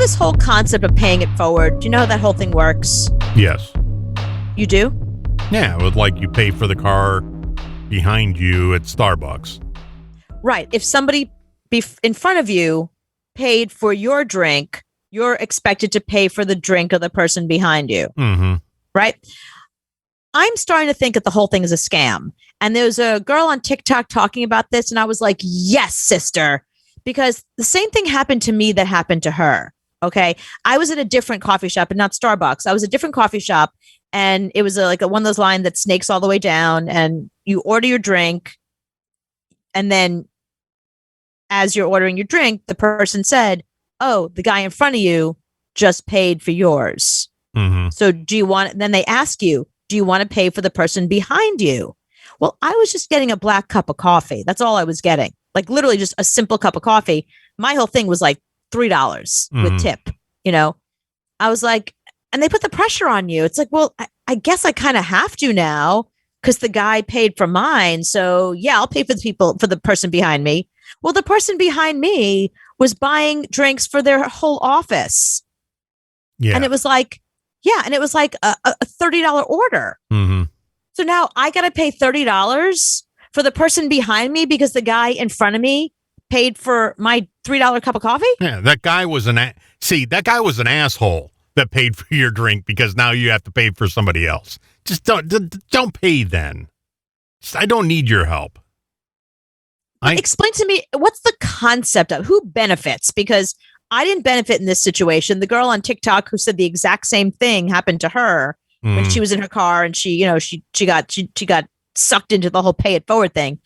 this whole concept of paying it forward? Do you know how that whole thing works? Yes. You do? Yeah, with like you pay for the car behind you at Starbucks. Right. If somebody in front of you paid for your drink, you're expected to pay for the drink of the person behind you. Mm-hmm. Right? I'm starting to think that the whole thing is a scam. And there's a girl on TikTok talking about this, and I was like, yes, sister, because the same thing happened to me that happened to her. Okay. I was at a different coffee shop, and not Starbucks. I was at a different coffee shop, and it was like one of those lines that snakes all the way down, and you order your drink. And then as you're ordering your drink, the person said, oh, the guy in front of you just paid for yours. Mm-hmm. So do you want, then they ask you, do you want to pay for the person behind you? Well, I was just getting a black cup of coffee. That's all I was getting. Like literally just a simple cup of coffee. My whole thing was like $3 with tip, you know? I was like, and they put the pressure on you. It's like, well, I guess I kind of have to now because the guy paid for mine. So yeah, I'll pay for the person behind me. Well, the person behind me was buying drinks for their whole office. Yeah. And it was like, a $30 order. Mm-hmm. So now I got to pay $30 for the person behind me because the guy in front of me paid for my $3 cup of coffee. Yeah, that guy was an asshole that paid for your drink because now you have to pay for somebody else. Just don't pay then. I don't need your help. Explain to me, what's the concept of who benefits? Because I didn't benefit in this situation. The girl on TikTok who said the exact same thing happened to her when she was in her car, and she got sucked into the whole pay it forward thing.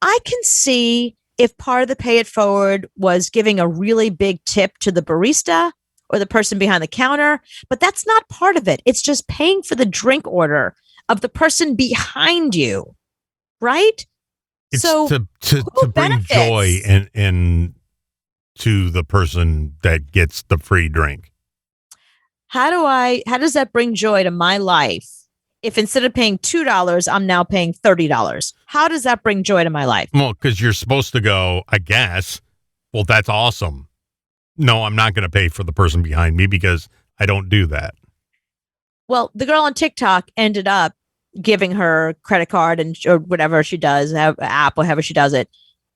I can see if part of the pay it forward was giving a really big tip to the barista or the person behind the counter, but that's not part of it. It's just paying for the drink order of the person behind you, right? It's so to bring benefits? joy in to the person that gets the free drink. How does that bring joy to my life? If instead of paying $2, I'm now paying $30, how does that bring joy to my life? Well, because you're supposed to go, I guess, well, that's awesome. No, I'm not going to pay for the person behind me because I don't do that. Well, the girl on TikTok ended up giving her credit card or whatever she does, have an app, however she does it,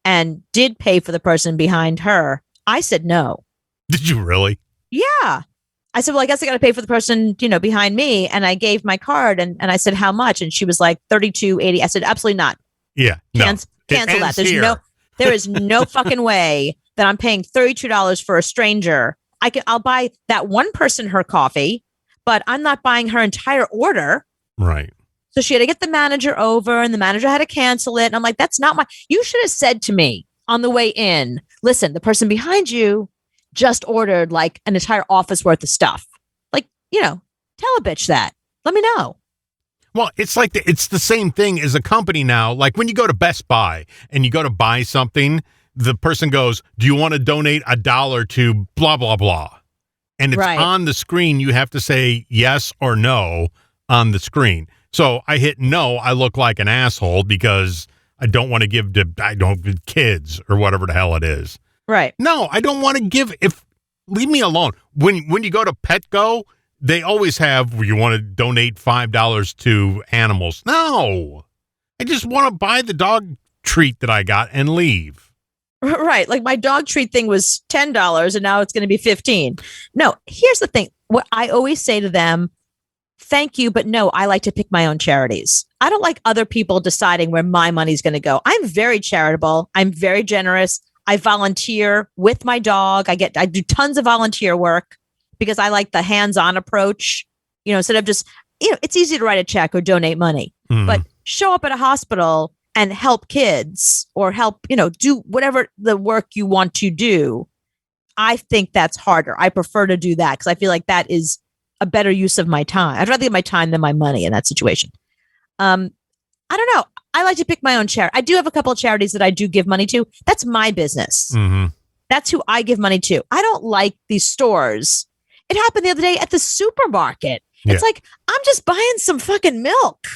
and did pay for the person behind her. I said no. Did you really? Yeah. I said, well, I guess I got to pay for the person, behind me. And I gave my card and I said, how much? And she was like, $32.80. I said, absolutely not. Yeah. Cancel that. There is no fucking way that I'm paying $32 for a stranger. I'll buy that one person her coffee, but I'm not buying her entire order. Right. So she had to get the manager over, and the manager had to cancel it. And I'm like, that's not you should have said to me on the way in, listen, the person behind you just ordered like an entire office worth of stuff. Like, tell a bitch that. Let me know. Well, it's like it's the same thing as a company now. Like when you go to Best Buy and you go to buy something, the person goes, do you want to donate $1 to blah, blah, blah? And it's right on the screen. You have to say yes or no on the screen. So I hit no. I look like an asshole because I don't want to give to kids or whatever the hell it is. Right. No, I don't want to give. Leave me alone. When you go to Petco, they always have where you want to donate $5 to animals. No, I just want to buy the dog treat that I got and leave. Right. Like my dog treat thing was $10 and now it's going to be $15. No, here's the thing. What I always say to them, thank you, but no, I like to pick my own charities. I don't like other people deciding where my money's going to go. I'm very charitable. I'm very generous. I volunteer with my dog. I do tons of volunteer work because I like the hands-on approach. Instead of just, it's easy to write a check or donate money, but show up at a hospital and help kids or help, do whatever the work you want to do. I think that's harder. I prefer to do that because I feel like that is a better use of my time. I'd rather get my time than my money in that situation. I don't know. I like to pick my own charity. I do have a couple of charities that I do give money to. That's my business. Mm-hmm. That's who I give money to. I don't like these stores. It happened the other day at the supermarket. Yeah. It's like, I'm just buying some fucking milk.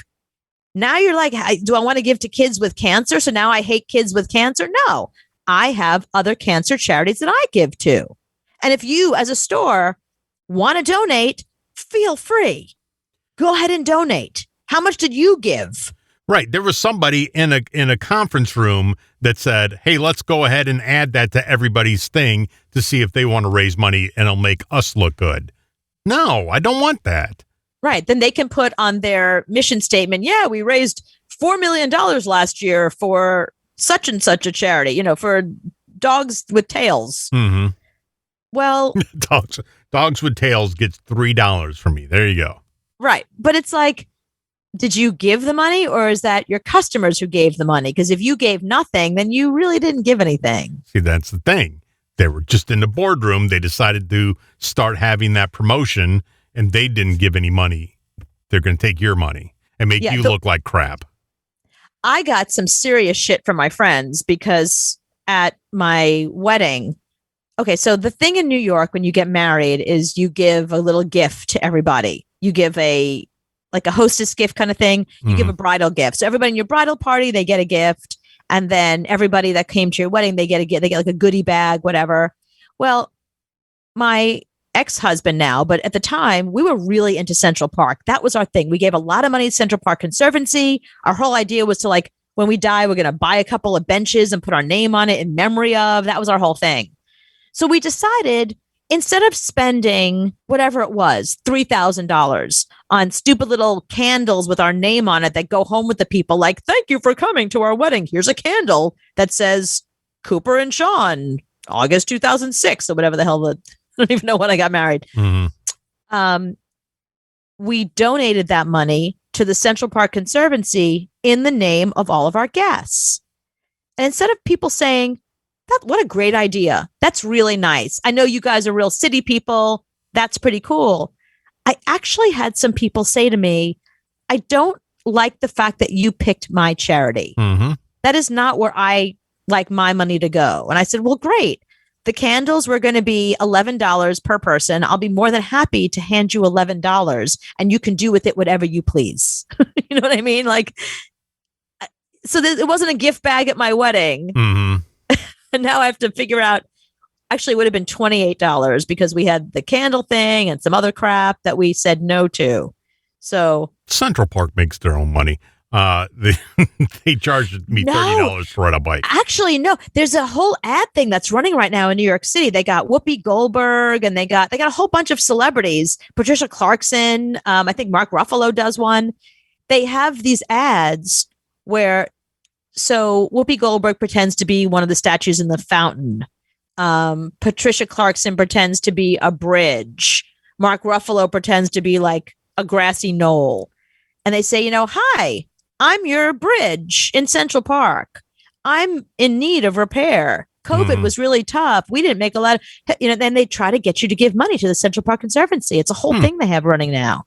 Now you're like, do I want to give to kids with cancer? So now I hate kids with cancer? No, I have other cancer charities that I give to. And if you, as a store, want to donate, feel free. Go ahead and donate. How much did you give? Right. There was somebody in a conference room that said, hey, let's go ahead and add that to everybody's thing to see if they want to raise money and it'll make us look good. No, I don't want that. Right. Then they can put on their mission statement, yeah, we raised $4 million last year for such and such a charity, for dogs with tails. Mm-hmm. Well, dogs with tails gets $3 from me. There you go. Right. But it's like, did you give the money or is that your customers who gave the money? Because if you gave nothing, then you really didn't give anything. See, that's the thing. They were just in the boardroom. They decided to start having that promotion and they didn't give any money. They're going to take your money and make you look like crap. I got some serious shit from my friends because at my wedding, okay, so the thing in New York when you get married is you give a little gift to everybody. You give a hostess gift kind of thing. You give a bridal gift. So everybody in your bridal party, they get a gift. And then everybody that came to your wedding, they get like a goodie bag, whatever. Well, my ex-husband now, but at the time we were really into Central Park. That was our thing. We gave a lot of money to Central Park Conservancy. Our whole idea was to when we die, we're going to buy a couple of benches and put our name on it in memory of. That was our whole thing. So we decided instead of spending whatever it was, $3,000 on stupid little candles with our name on it that go home with the people like, thank you for coming to our wedding. Here's a candle that says Cooper and Sean, August 2006 or whatever the hell I don't even know when I got married. Mm-hmm. We donated that money to the Central Park Conservancy in the name of all of our guests. And instead of people saying, what a great idea. That's really nice. I know you guys are real city people. That's pretty cool. I actually had some people say to me, I don't like the fact that you picked my charity. Mm-hmm. That is not where I like my money to go. And I said, well, great. The candles were going to be $11 per person. I'll be more than happy to hand you $11 and you can do with it whatever you please. You know what I mean? So it wasn't a gift bag at my wedding. Mm-hmm. And now I have to figure out, actually it would have been $28 because we had the candle thing and some other crap that we said no to. So Central Park makes their own money. They charged me $30 to ride a bike. Actually, no. There's a whole ad thing that's running right now in New York City. They got Whoopi Goldberg and they got a whole bunch of celebrities. Patricia Clarkson. I think Mark Ruffalo does one. They have these ads where Whoopi Goldberg pretends to be one of the statues in the fountain. Patricia Clarkson pretends to be a bridge. Mark Ruffalo pretends to be like a grassy knoll. And they say, hi, I'm your bridge in Central Park. I'm in need of repair. COVID was really tough. We didn't make a lot of, then they try to get you to give money to the Central Park Conservancy. It's a whole thing they have running now.